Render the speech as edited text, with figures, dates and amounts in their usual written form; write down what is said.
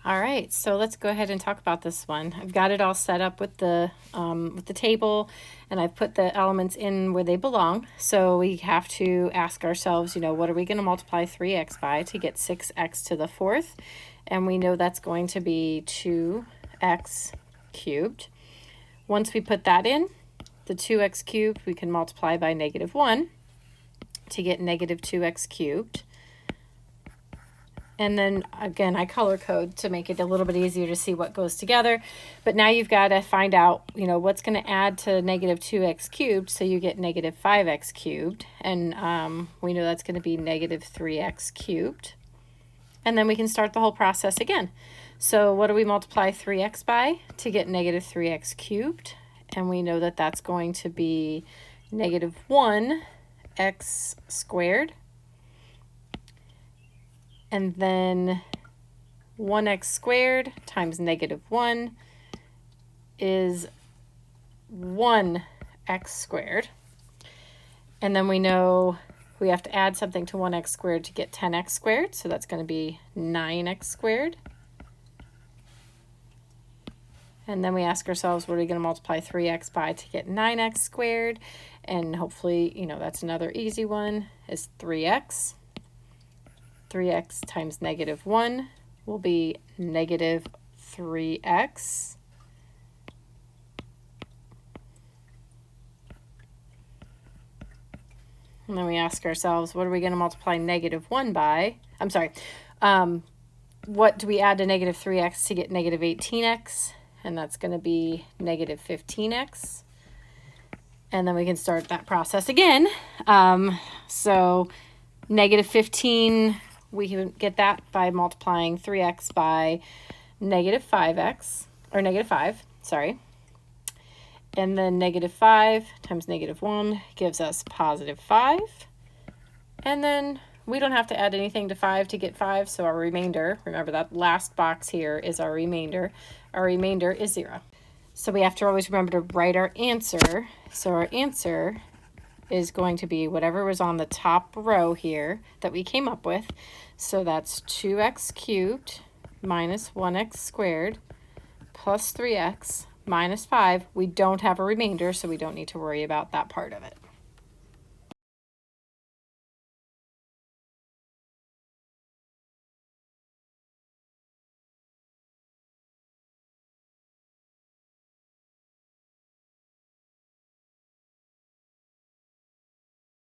All right, so let's go ahead and talk about this one. I've got it all set up with the table, and I've put the elements in where they belong. So we have to ask ourselves, what are we going to multiply 3x by to get 6x to the fourth? And we know that's going to be 2x cubed. Once we put that in, the 2x cubed, we can multiply by -1 to get -2x cubed. And then again, I color code to make it a little bit easier to see what goes together. But now you've got to find out, what's going to add to -2x cubed, so you get -5x cubed. And we know that's going to be -3x cubed. And then we can start the whole process again. So what do we multiply 3x by to get -3x cubed? And we know that that's going to be -1x squared. And then 1x squared times -1 is 1x squared. And then we know we have to add something to 1x squared to get 10x squared. So that's going to be 9x squared. And then we ask ourselves, what are we going to multiply 3x by to get 9x squared? And hopefully, that's another easy one, is 3x. 3x times -1 will be -3x. And then we ask ourselves, what are we going to multiply -1 by? I'm sorry. What do we add to -3x to get -18x? And that's going to be -15x. And then we can start that process again. So -15, we can get that by multiplying 3x by -5x, or -5, sorry. And then -5 times -1 gives us +5. And then we don't have to add anything to 5 to get 5, so our remainder, remember that last box here is our remainder. Our remainder is 0. So we have to always remember to write our answer. So our answer is going to be whatever was on the top row here that we came up with. So that's 2x cubed minus 1x squared plus 3x minus 5. We don't have a remainder, so we don't need to worry about that part of it.